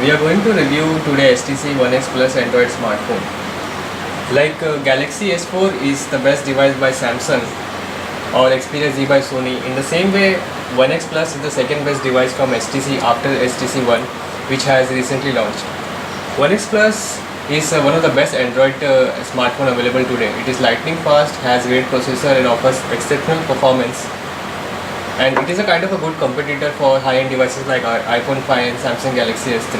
We are going to review today HTC One X Plus Android smartphone. Galaxy S4 is the best device by Samsung or Xperia Z by Sony. In the same way, One X Plus is the second best device from HTC after HTC One, which has recently launched. One X Plus is one of the best Android smartphone available today. It is lightning fast, has great processor and offers exceptional performance. And it is a kind of a good competitor for high-end devices like our iPhone 5 and Samsung Galaxy S3.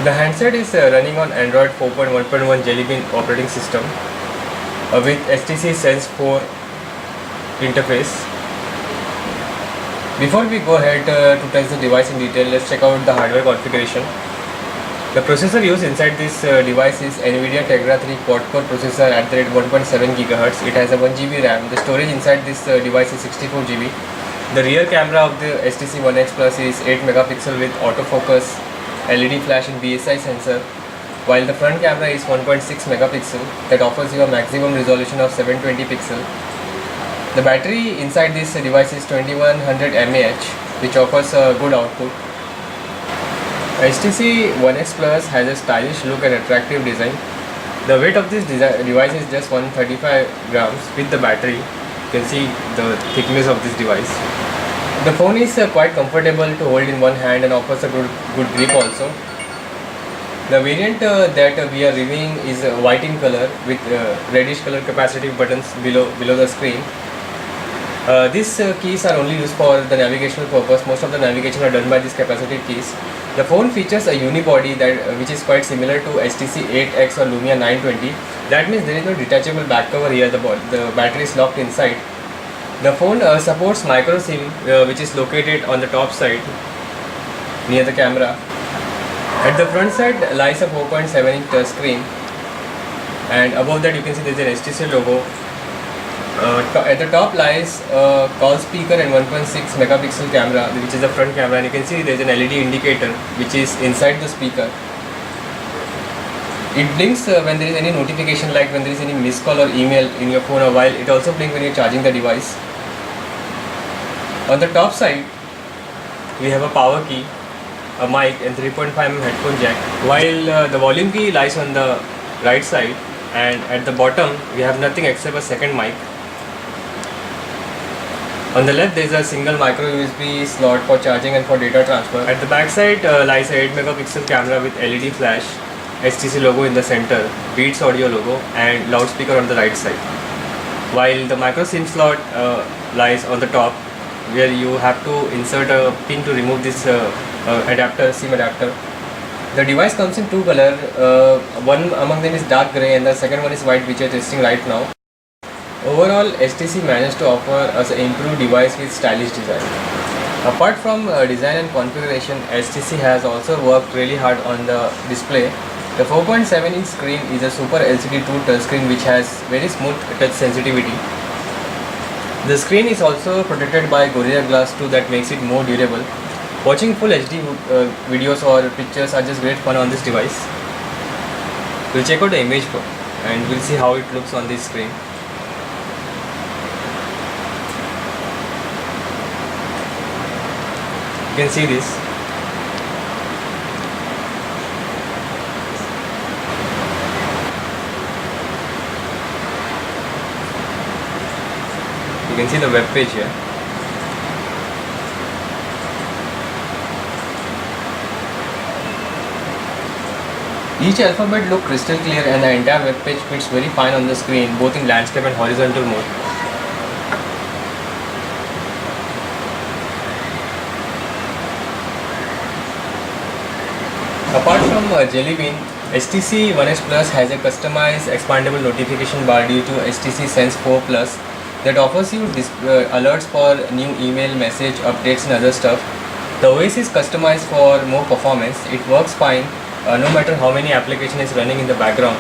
The handset is running on Android 4.1.1 Jelly Bean operating system with HTC Sense 4 interface. Before we go ahead to test the device in detail, let's check out the hardware configuration. The processor used inside this device is NVIDIA Tegra 3 quad-core processor at the rate 1.7 GHz. It has a 1 GB RAM. The storage inside this device is 64 GB. The rear camera of the HTC One X Plus is 8 megapixel with autofocus, LED flash and BSI sensor, while the front camera is 1.6 megapixel that offers you a maximum resolution of 720 pixel. The battery inside this device is 2100 mAh, which offers a good output. HTC One X Plus has a stylish look and attractive design. The weight of this device is just 135 grams with the battery. You can see the thickness of this device. The phone is quite comfortable to hold in one hand and offers a good grip also. The variant that we are reviewing is white in color with reddish color capacitive buttons below the screen. These keys are only used for the navigational purpose. Most of the navigation are done by these capacitive keys. The phone features a unibody which is quite similar to HTC 8X or Lumia 920. That means there is no detachable back cover here. The battery is locked inside. The phone supports micro SIM which is located on the top side near the camera. At the front side lies a 4.7-inch touch screen, and above that you can see there is an HTC logo. At the top lies a call speaker and 1.6 megapixel camera, which is the front camera, and you can see there is an LED indicator which is inside the speaker. It blinks when there is any notification, like when there is any missed call or email in your phone, or while it also blinks when you are charging the device. On the top side we have a power key, a mic and 3.5mm headphone jack, while the volume key lies on the right side, and at the bottom we have nothing except a second mic. On the left there is a single micro USB slot for charging and for data transfer. At the back side lies a 8 megapixel camera with LED flash, HTC logo in the center, Beats Audio logo and loudspeaker on the right side. While the micro SIM slot lies on the top, where you have to insert a pin to remove this SIM adapter. The device comes in two colors. One among them is dark grey and the second one is white, which we are testing right now. Overall, HTC managed to offer us an improved device with stylish design. Apart from design and configuration, HTC has also worked really hard on the display. The 4.7-inch screen is a Super LCD True touchscreen which has very smooth touch sensitivity. The screen is also protected by Gorilla Glass 2 that makes it more durable. Watching full HD videos or pictures are just great fun on this device. We'll check out the image and we'll see how it looks on this screen. You can see this. You can see the web page here. Each alphabet looks crystal clear and the entire web page fits very fine on the screen, both in landscape and horizontal mode. Apart from Jelly Bean, HTC One X Plus has a customized expandable notification bar due to HTC Sense 4 Plus that offers you alerts for new email, message, updates and other stuff. The OS is customized for more performance. It works fine no matter how many application is running in the background.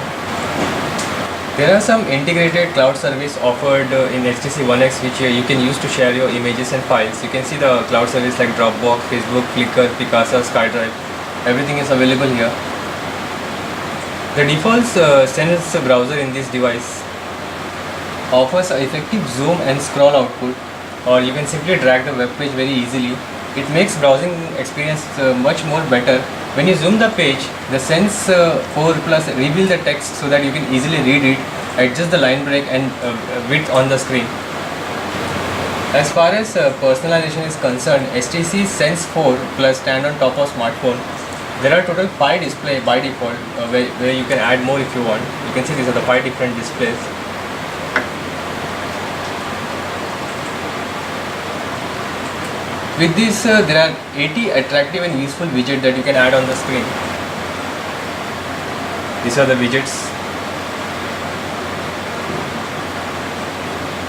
There are some integrated cloud service offered in HTC One X which you can use to share your images and files. You can see the cloud service like Dropbox, Facebook, Flickr, Picasa, SkyDrive. Everything is available here. The default Sense browser in this device offers effective zoom and scroll output, or you can simply drag the web page very easily. It makes browsing experience much more better. When you zoom the page, the Sense 4 Plus reveal the text so that you can easily read it, adjust the line break and width on the screen. As far as personalization is concerned, HTC Sense 4 Plus stand on top of smartphone. There are total 5 displays by default, where you can add more if you want. You can see these are the 5 different displays. With this, there are 80 attractive and useful widgets that you can add on the screen. These are the widgets.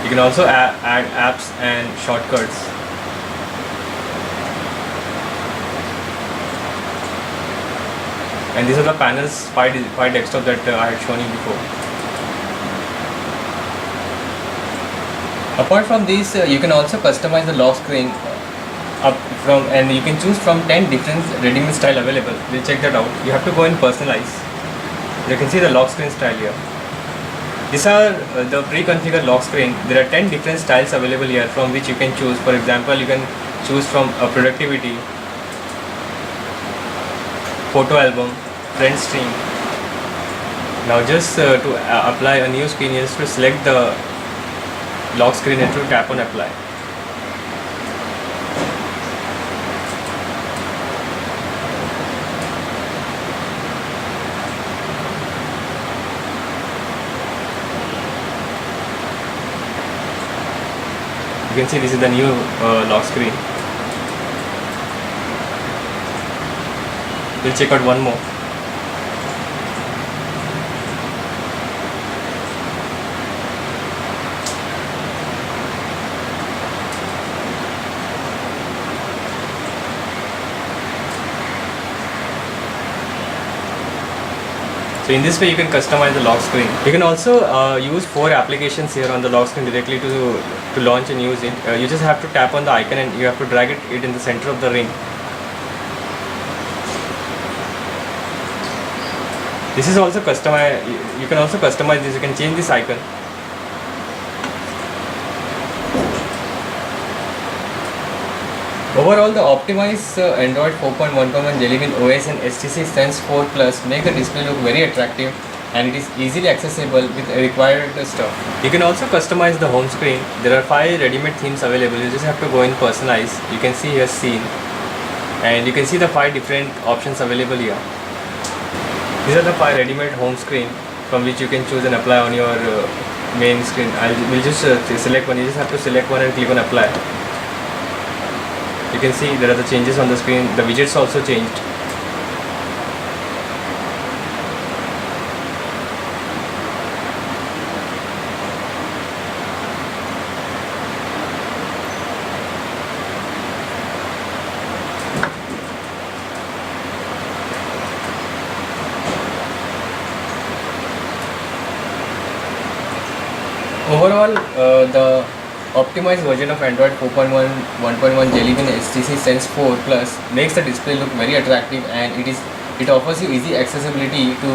You can also add apps and shortcuts. And these are the panels, 5 desktop that I had shown you before. Apart from these, you can also customize the lock screen and you can choose from 10 different ready-made style available. We'll check that out. You have to go and personalize. You can see the lock screen style here. These are the pre-configured lock screen. There are 10 different styles available here from which you can choose. For example, you can choose from a productivity, photo album, friend stream. Now just to apply a new screen, you just to select the lock screen and to tap on apply. You can see this is the new lock screen. We'll check out one more. So in this way you can customize the lock screen. You can also use 4 applications here on the lock screen directly to launch and use it. You just have to tap on the icon and you have to drag it in the center of the ring. This is also customized. You can also customize this. You can change this icon. Overall, the optimized Android 4.1.1 Jelly Bean OS and HTC Sense 4 Plus make the display look very attractive, and it is easily accessible with required stuff. You can also customize the home screen. There are 5 ready-made themes available. You just have to go and personalize. You can see here scene, and you can see the 5 different options available here. These are the 5 ready-made home screen from which you can choose and apply on your main screen. We'll just select one. You just have to select one and click on apply. You can see there are the changes on the screen. The widgets also changed. Overall, the optimized version of Android 4.1 1.1 Jelly Bean HTC Sense 4 Plus makes the display look very attractive, and it offers you easy accessibility to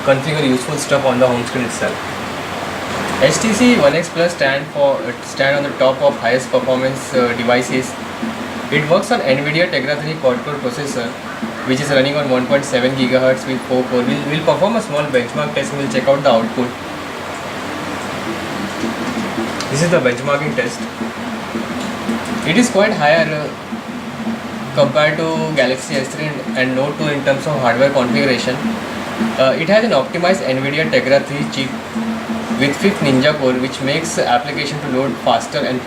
configure useful stuff on the home screen itself. HTC One X Plus stand on the top of highest performance devices. It works on NVIDIA Tegra 3 quad-core processor, which is running on 1.7 GHz with 4 core. We'll perform a small benchmark test and we'll check out the output. This is the benchmarking test. It is quite higher compared to Galaxy S3 and Note 2 in terms of hardware configuration. It has an optimized NVIDIA Tegra 3 chip with 5th Ninja core, which makes the application to load faster and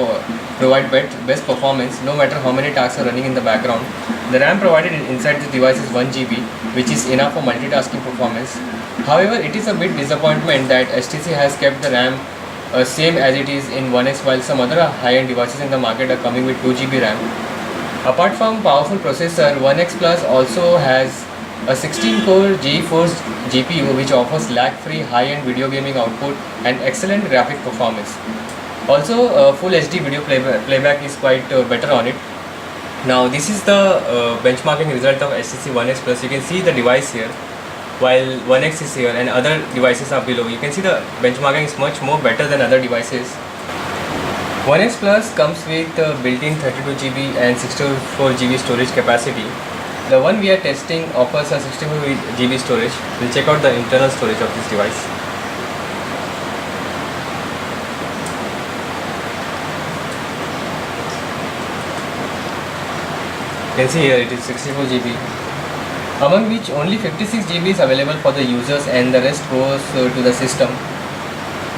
provide best performance no matter how many tasks are running in the background. The RAM provided inside this device is 1 GB, which is enough for multitasking performance. However, it is a bit disappointment that HTC has kept the RAM same as it is in One X, while some other high-end devices in the market are coming with 2 GB RAM. Apart from powerful processor, One X Plus also has a 16-core GeForce GPU, which offers lag-free high-end video gaming output and excellent graphic performance. Also, full HD video playback is quite better on it. Now, this is the benchmarking result of HTC One X Plus. You can see the device here, while One X is here and other devices are below. You can see the benchmarking is much more better than other devices. One X Plus comes with built-in 32 GB and 64 GB storage capacity. The one we are testing offers a 64 GB storage. We'll check out the internal storage of this device. You can see here it is 64 GB, among which only 56 GB is available for the users and the rest goes to the system.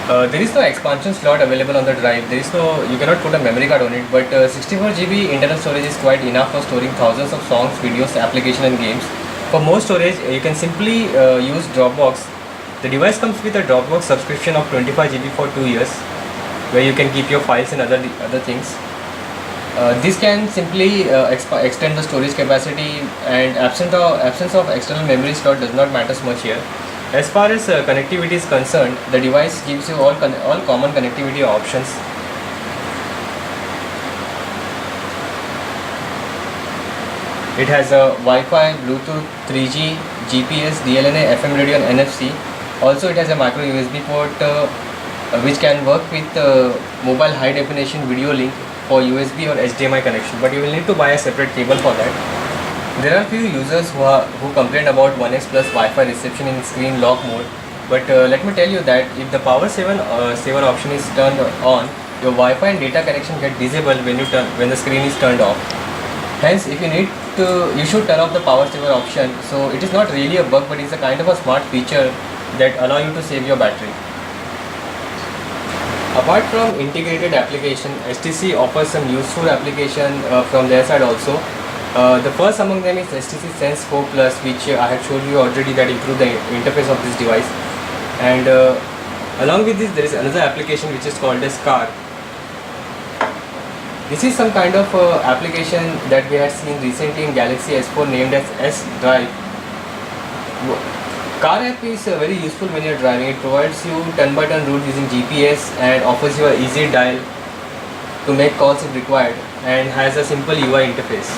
There is no expansion slot available on the drive. You cannot put a memory card on it, but 64 GB internal storage is quite enough for storing thousands of songs, videos, applications and games. For more storage, you can simply use Dropbox. The device comes with a Dropbox subscription of 25 GB for 2 years, where you can keep your files and other things. This can simply extend the storage capacity, and absence of external memory slot does not matter much here. As far as connectivity is concerned, the device gives you all common connectivity options. It has a Wi-Fi, Bluetooth, 3G, GPS, DLNA, FM radio and NFC. Also it has a micro USB port which can work with mobile high definition video link for USB or HDMI connection, but you will need to buy a separate cable for that. There are few users who complain about One X Plus Wi-Fi reception in screen lock mode, but let me tell you that if the power saver option is turned on, your Wi-Fi and data connection get disabled when the screen is turned off. Hence, if you need to, you should turn off the power saver option. So it is not really a bug, but it's a kind of a smart feature that allow you to save your battery. Apart from integrated application, HTC offers some useful application from their side also. The first among them is HTC Sense 4 Plus, which I had showed you already, that improved the interface of this device. And along with this, there is another application which is called as Car. This is some kind of application that we had seen recently in Galaxy S4 named as S Drive. Car app is very useful when you are driving. It provides you turn-by-turn route using GPS and offers you an easy dial to make calls if required, and has a simple UI interface.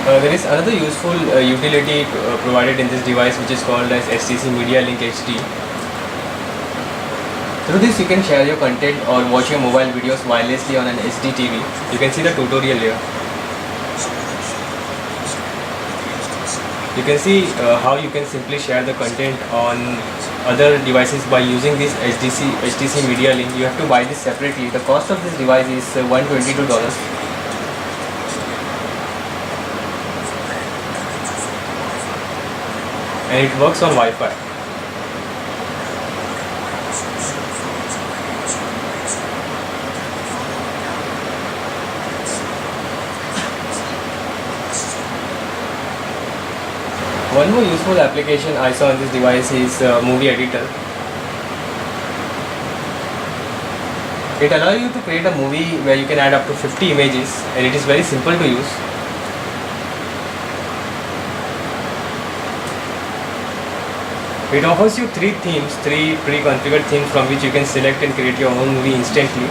There is another useful utility provided in this device, which is called as HTC Media Link HD. Through this you can share your content or watch your mobile videos wirelessly on an HD TV. You can see the tutorial here. You can see how you can simply share the content on other devices by using this HTC Media Link. You have to buy this separately. The cost of this device is $122. And it works on Wi-Fi. One more useful application I saw on this device is Movie Editor. It allows you to create a movie where you can add up to 50 images, and it is very simple to use. It offers you three pre-configured themes from which you can select and create your own movie instantly.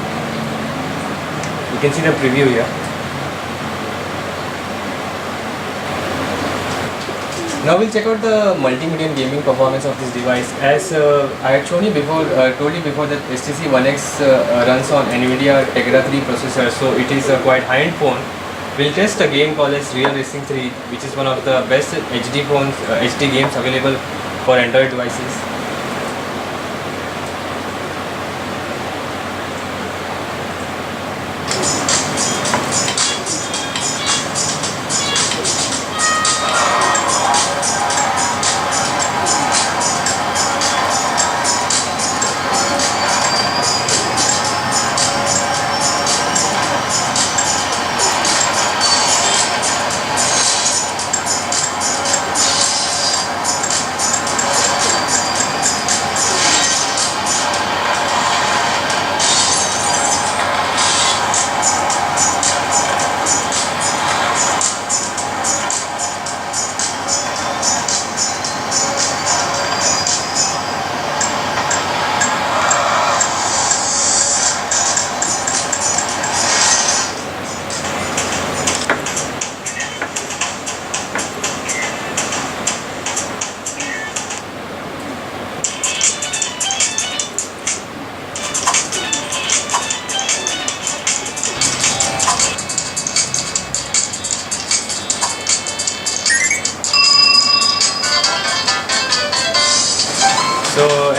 You can see the preview here. Now we'll check out the multimedia and gaming performance of this device. As I had shown you before, told you before, that HTC One X runs on NVIDIA Tegra 3 processor, so it is a quite high-end phone. We'll test a game called as Real Racing 3, which is one of the best HD games available for Android devices.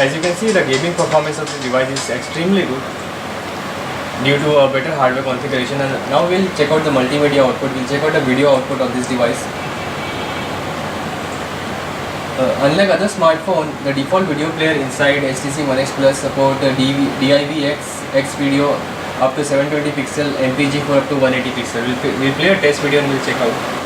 as you can see, the gaming performance of the device is extremely good due to a better hardware configuration. And now we'll check out the multimedia output. We'll check out the video output of this device. Unlike other smartphone, the default video player inside HTC One X Plus support DivX video up to 720 pixel, MPG for up to 180 pixel. We'll play a test video and we'll check out.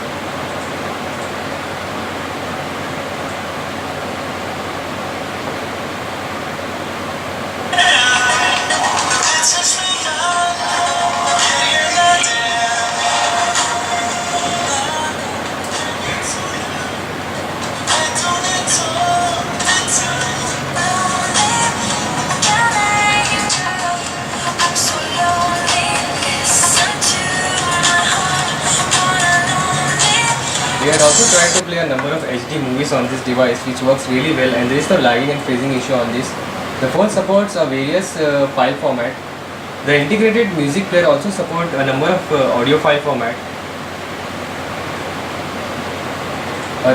We had also tried to play a number of HD movies on this device, which works really well, and there is no lagging and phasing issue on this. The phone supports a various file format. The integrated music player also supports a number of audio file format.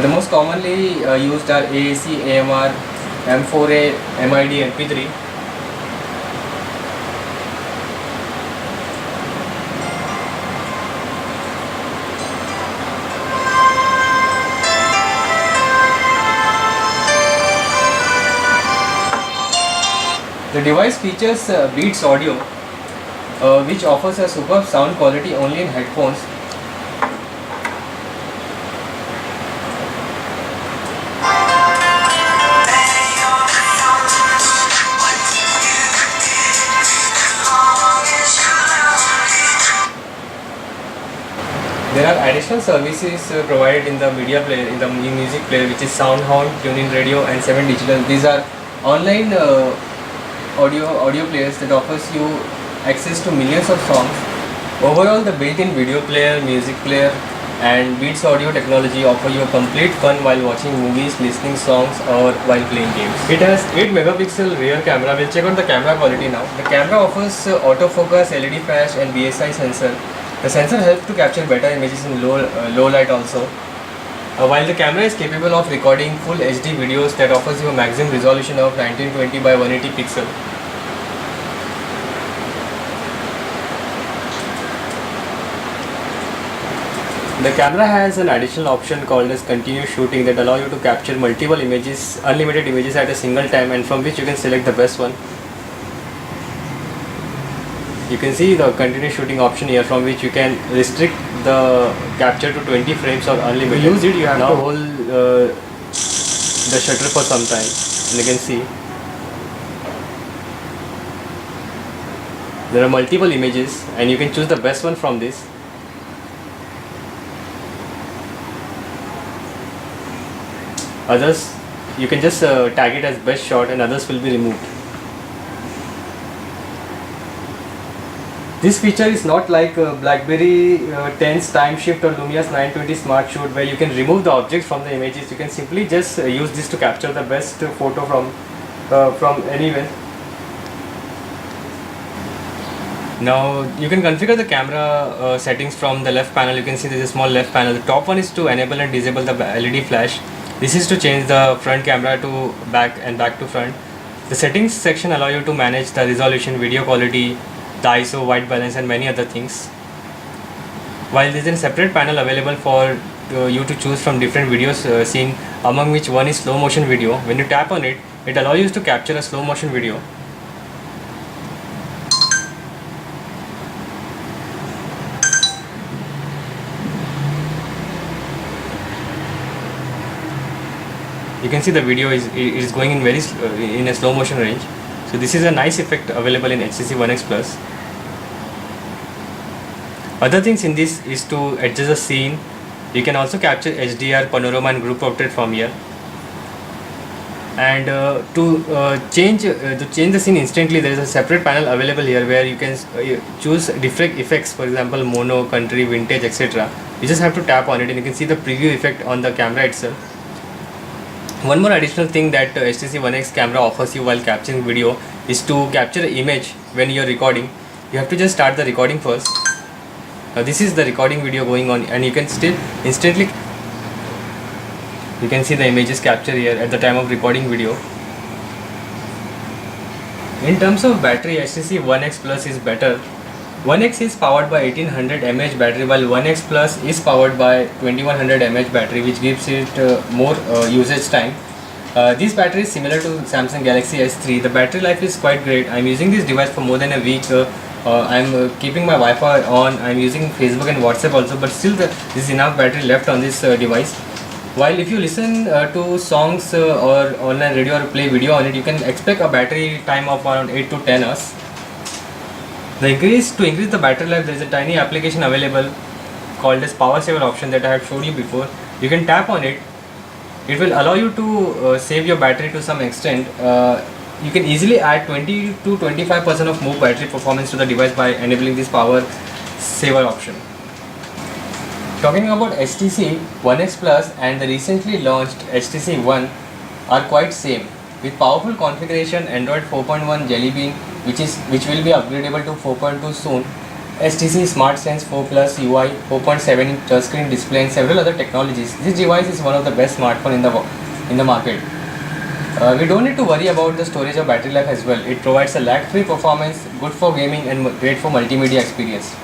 The most commonly used are AAC, AMR, M4A, MID, MP3. The device features Beats Audio, which offers a superb sound quality only in headphones. There are additional services provided in the media player, in the music player, which is SoundHound, TuneIn Radio, and 7 Digital. These are online audio players that offers you access to millions of songs. Overall, the built-in video player, music player, and Beats Audio technology offer you a complete fun while watching movies, listening songs, or while playing games. It has 8 megapixel rear camera. We'll check out the camera quality now. The camera offers autofocus, LED flash, and BSI sensor. The sensor helps to capture better images in low light also. While the camera is capable of recording full HD videos that offers you a maximum resolution of 1920 by 180 pixel. The camera has an additional option called as continuous shooting that allow you to capture multiple images, unlimited images at a single time, and from which you can select the best one. You can see the continuous shooting option here, from which you can restrict the capture to 20 frames or unlimited. To use it, you have to hold the shutter for some time, and you can see there are multiple images and you can choose the best one from this. Others you can just tag it as best shot, and others will be removed. This feature is not like BlackBerry 10's time shift or Lumia's 920 smart shoot, where you can remove the objects from the images. You can simply just use this to capture the best photo from anywhere. Now you can configure the camera settings from the left panel. You can see there is a small left panel. The top one is to enable and disable the LED flash. This is to change the front camera to back and back to front. The settings section allow you to manage the resolution, video quality, the ISO, white balance, and many other things. While there is a separate panel available for you to choose from different videos seen, among which one is slow motion video. When you tap on it, it allows you to capture a slow motion video. You can see the video is going in in a slow motion range. So this is a nice effect available in HTC One X Plus. Other things in this is to adjust the scene. You can also capture HDR, panorama, and group portrait from here. And to change the scene instantly, there is a separate panel available here where you can choose different effects, for example mono, country, vintage, etc. You just have to tap on it and you can see the preview effect on the camera itself. One more additional thing that HTC One X camera offers you while capturing video is to capture an image when you are recording. You have to just start the recording first. Now this is the recording video going on, and you can still instantly, you can see the images captured here at the time of recording video. In terms of battery, HTC One X Plus is better. One X is powered by 1800 mAh battery, while One X Plus is powered by 2100 mAh battery, which gives it more usage time. This battery is similar to Samsung Galaxy S3. The battery life is quite great. I'm using this device for more than a week. I'm keeping my Wi-Fi on. I'm using Facebook and WhatsApp also, but still there is enough battery left on this device. While if you listen to songs or online radio or play video on it, you can expect a battery time of around 8 to 10 hours. To increase the battery life, there is a tiny application available called as power saver option that I have showed you before. You can tap on it. It will allow you to save your battery to some extent. You can easily add 20 to 25% of more battery performance to the device by enabling this power saver option. Talking about HTC One X Plus and the recently launched HTC One are quite same. With powerful configuration, Android 4.1 Jelly Bean, which will be upgradable to 4.2 soon, HTC SmartSense 4 Plus UI, 4.7-inch touchscreen display, and several other technologies. This device is one of the best smartphones in the market. We don't need to worry about the storage or battery life as well. It provides a lag-free performance, good for gaming and great for multimedia experience.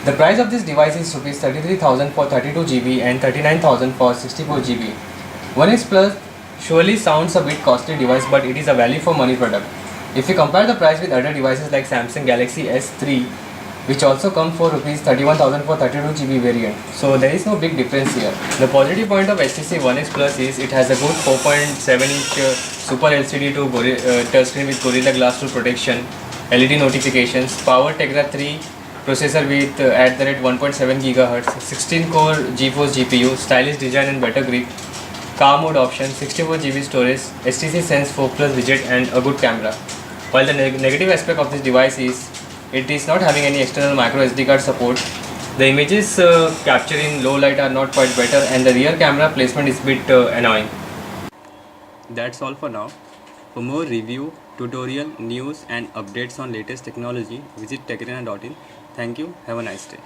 The price of this device is Rs 33,000 for 32GB and 39,000 for 64GB. One X Plus surely sounds a bit costly device, but it is a value for money product. If you compare the price with other devices like Samsung Galaxy S3, which also come for Rs 31,000 for 32GB variant, so there is no big difference here. The positive point of HTC One X Plus is it has a good 4.7-inch Super LCD to touchscreen with Gorilla Glass 2 protection, LED notifications, Power Tegra 3 processor with at the rate 1.7 GHz, 16-core GeForce GPU, stylish design and better grip, car mode option, 64GB storage, HTC Sense 4 Plus widget and a good camera. While the negative aspect of this device is it is not having any external micro SD card support, the images captured in low light are not quite better, and the rear camera placement is a bit annoying. That's all for now. For more review, tutorial, news and updates on latest technology, visit techarena.in. Thank you. Have a nice day.